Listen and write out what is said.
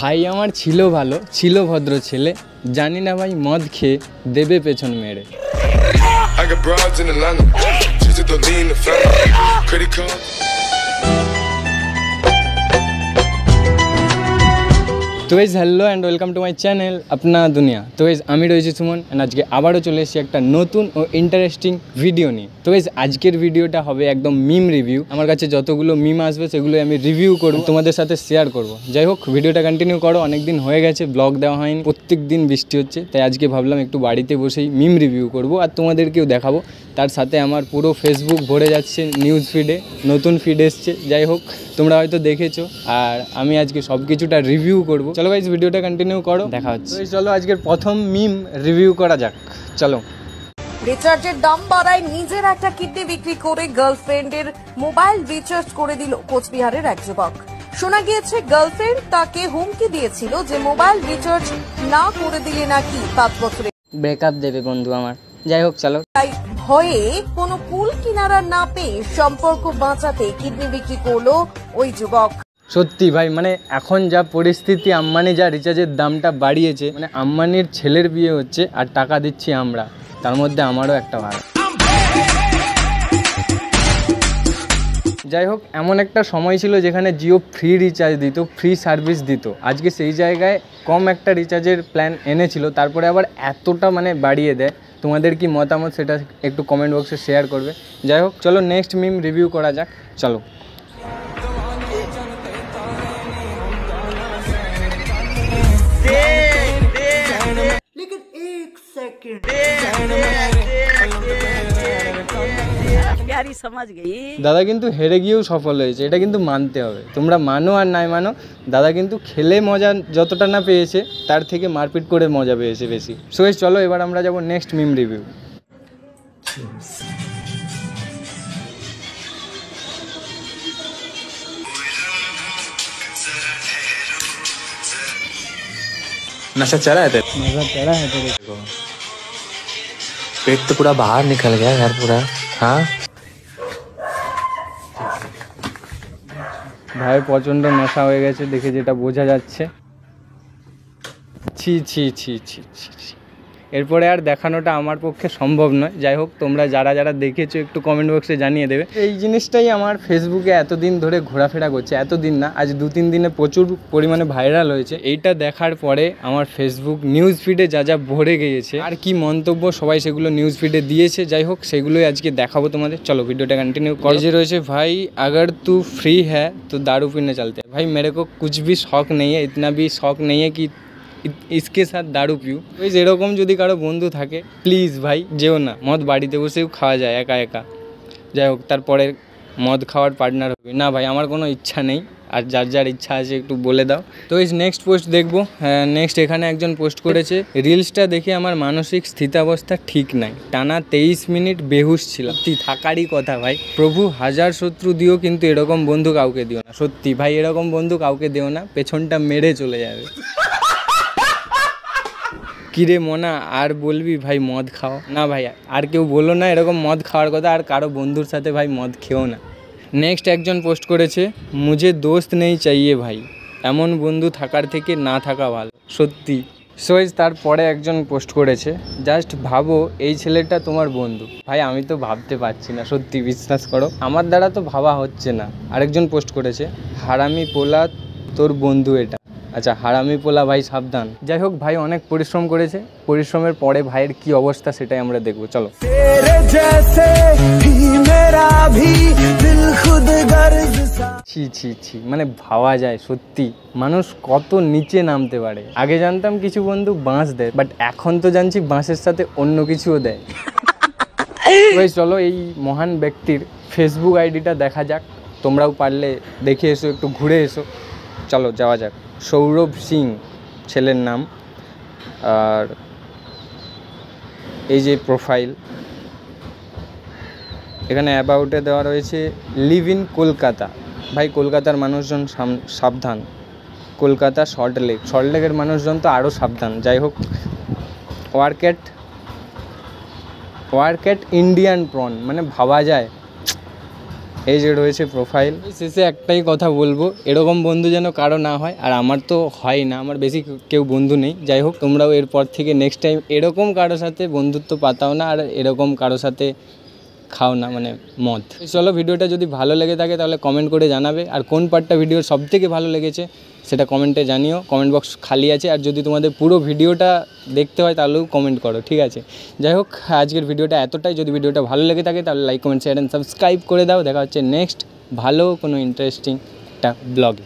ভাই আমার ছিল ভালো, ছিল ভদ্র ছেলে, জানি না ভাই মদ খেয়ে দেবে পেছন মেরে। তো guys hello and welcome to my channel আপনা দুনিয়া। তো গাইজ আমি রয়েছি সুমন অ্যান্ড আজকে আবারও চলে এসেছি একটা নতুন ও ইন্টারেস্টিং ভিডিও নিয়ে। তো গাইজ আজকের ভিডিওটা হবে একদম মিম রিভিউ। আমার কাছে যতগুলো মিম আসবে সেগুলো আমি রিভিউ করব, তোমাদের সাথে শেয়ার করব। যাই হোক ভিডিওটা কন্টিনিউ করো, অনেকদিন হয়ে গেছে ব্লগ দেওয়া হয়নি, প্রত্যেক দিন বৃষ্টি হচ্ছে, তাই আজকে ভাবলাম একটু বাড়িতে বসেই মিম রিভিউ করব আর তোমাদেরকেও দেখাবো। তার সাথে আমার পুরো ফেসবুক ভরে যাচ্ছে নিউজ ফিডে, নতুন ফিড এসছে। যাই হোক তোমরা হয়তো দেখেছো, আর আমি আজকে সব কিছুটা রিভিউ করব। চলো গাইজ ভিডিওটা কন্টিনিউ করো, দেখা হচ্ছে। চলো আজকের প্রথম মিম রিভিউ করা যাক, চলো। রিচার্জের দাম বাড়ায় নিজের একটা কিডনি বিক্রি করে গার্লফ্রেন্ডের মোবাইল রিচার্জ করে দিল কোচবিহারের এক যুবক। শোনা গিয়েছে গার্লফ্রেন্ড তাকে হুমকি দিয়েছিল যে মোবাইল রিচার্জ না করে দিলে নাকি 5 বছরে ব্রেকআপ দেবে বন্ধু আমার। যাই হোক চলো। তাই ভয়ে কোনো কুল কিনারা না পেয়ে সম্পর্ক বাঁচাতে কিডনি বিক্রি করলো ওই যুবক। সত্যি ভাই, মানে এখন যা পরিস্থিতি, আম্বানি যা রিচার্জের দামটা বাড়িয়েছে, মানে আম্বানির ছেলের বিয়ে হচ্ছে আর টাকা দিচ্ছি আমরা, তার মধ্যে আমারও একটা ভাড়া। যাই হোক এমন একটা সময় ছিল যেখানে জিও ফ্রি রিচার্জ দিত, ফ্রি সার্ভিস দিত। আজকে সেই জায়গায় কম একটা রিচার্জের প্ল্যান এনেছিল, তারপরে আবার এতটা মানে বাড়িয়ে দেয়। তোমাদের কি মতামত সেটা একটু কমেন্ট বক্সে শেয়ার করবে। যাই হোক চলো নেক্সট মিম রিভিউ করা যাক, চলো। দাদা কিন্তু হেরে গিয়েও সফল হয়েছে, এটা কিন্তু মানতে হবে। তোমরা মানো আর নাই মানো, দাদা কিন্তু খেলে মজা যতটা না পেয়েছে তার থেকে মারপিট করে মজা পেয়েছে বেশি। সো চলো এবার আমরা যাবো নেক্সট মিম রিভিউ। नशा चढ़ा है तेरे? मजा चढ़ा है तेरे को? पेट तो पूरा बाहर निकल गया यार पूरा। हाँ ভাই প্রচণ্ড নেশা হয়ে গেছে দেখে, যেটা বোঝা যাচ্ছে। ছি ছি ছি ছি ছি ছি। এরপরে আর দেখানোটা আমার পক্ষে সম্ভব নয়। যাই হোক তোমরা যারা যারা দেখেছো একটু কমেন্ট বক্সে জানিয়ে দেবে। এই জিনিসটাই আমার ফেসবুকে এতদিন ধরে ঘোরাফেরা করছে, এতদিন না আজ 2-3 দিনে প্রচুর পরিমাণে ভাইরাল হয়েছে। এইটা দেখার পরে আমার ফেসবুক নিউজ ফিডে যা যা ভরে গিয়েছে, আর কি মন্তব্য সবাই সেগুলো নিউজ ফিডে দিয়েছে। যাই হোক সেগুলোই আজকে দেখাবো তোমাদের। চলো ভিডিওটা কন্টিনিউ করে। যে রয়েছে ভাই अगर तू फ्री है तो दारू पीने चलते हैं। भाई मेरे को कुछ भी शौक नहीं है, इतना भी शौक नहीं है कि इसके साथ दारू পিউ। ওই যেরকম যদি কারো বন্ধু থাকে প্লিজ ভাই যেও না, মদ বাড়িতে বসেও খাওয়া যায় একা একা। যাই হোক তারপরে মদ খাওয়ার পার্টনার হবে না ভাই, আমার কোনো ইচ্ছা নেই। আর যার যার ইচ্ছা আছে একটু বলে দাও। তো এই নেক্সট পোস্ট দেখবো। হ্যাঁ নেক্সট এখানে একজন পোস্ট করেছে, রিলসটা দেখে আমার মানসিক স্থিতাবস্থা ঠিক নাই, টানা 23 মিনিট বেহুশ ছিল। সত্যি থাকারই কথা ভাই, প্রভু হাজার শত্রু দিও কিন্তু এরকম বন্ধু কাউকে দিও না। সত্যি ভাই এরকম বন্ধু কাউকে দিও না, পেছনটা মেরে চলে যাবে। কিরে মনা আর বলবি ভাই মদ খাও না ভাই, আর কেউ বলো না এরকম মদ খাওয়ার কথা, আর কারো বন্ধুর সাথে ভাই মদ খেও না। নেক্সট একজন পোস্ট করেছে, মুঝে দোস্ত নেই চাইয়ে ভাই, এমন বন্ধু থাকার থেকে না থাকা ভালো। সত্যি সোয়েজ তারপরে একজন পোস্ট করেছে, জাস্ট ভাবো এই ছেলেটা তোমার বন্ধু। ভাই আমি তো ভাবতে পারছি না, সত্যি বিশ্বাস করো আমার দ্বারা তো ভাবা হচ্ছে না। আরেকজন পোস্ট করেছে, হারামি পোলা তোর বন্ধু এটা। আচ্ছা হারামি পোলা ভাই সাবধান। যাই হোক ভাই অনেক পরিশ্রম করেছে, পরিশ্রমের পরে ভাইয়ের কি অবস্থা সেটাই আমরা দেখবো, চলো। ছি ছি ছি, মানে ভাবা যায় সত্যি মানুষ কত নিচে নামতে পারে। আগে জানতাম কিছু বন্ধু বাঁশ দেয়, বাট এখন তো জানছি বাঁশের সাথে অন্য কিছুও দেয়। চলো এই মহান ব্যক্তির ফেসবুক আইডিটা দেখা যাক, তোমরাও পারলে দেখে এসো, একটু ঘুরে এসো। চলো যাওয়া যাক। সৌরভ সিং ছেলের নাম, আর এই যে প্রোফাইল, এখানে অ্যাবাউটে দেওয়া রয়েছে লিভ ইন কলকাতা। ভাই কলকাতার মানুষজন সাবধান, কলকাতা সল্টলেকের মানুষজন তো আরও সাবধান। যাই হোক ওয়ারক্যাট ইন্ডিয়ান প্রন, মানে ভাবা যায়। এই যে রয়েছে প্রোফাইল। শেষে একটাই কথা বলবো, এরকম বন্ধু যেন কারো না হয়, আর আমার তো হয় না, আমার বেশি কেউ বন্ধু নেই। যাই হোক, তোমরাও এরপর থেকে নেক্সট টাইম এরকম কারোর সাথে বন্ধুত্ব পাতাও না, আর এরকম কারোর সাথে খাও না, মানে মদ। চলো, ভিডিওটা যদি ভালো লেগে থাকে তাহলে কমেন্ট করে জানাবে, আর কোন পার্টটা ভিডিওর সবথেকে ভালো লেগেছে সেটা কমেন্টে জানিও। কমেন্ট বক্স খালি আছে, আর যদি তোমাদের পুরো ভিডিওটা দেখতে হয় তাহলেও কমেন্ট করো, ঠিক আছে? যাই হোক, আজকের ভিডিওটা এতটাই। যদি ভিডিওটা ভালো লেগে থাকে তাহলে like, comment, share and subscribe করে দাও। দেখা হচ্ছে নেক্সট ভালো কোনো ইন্টারেস্টিং একটা ব্লগে।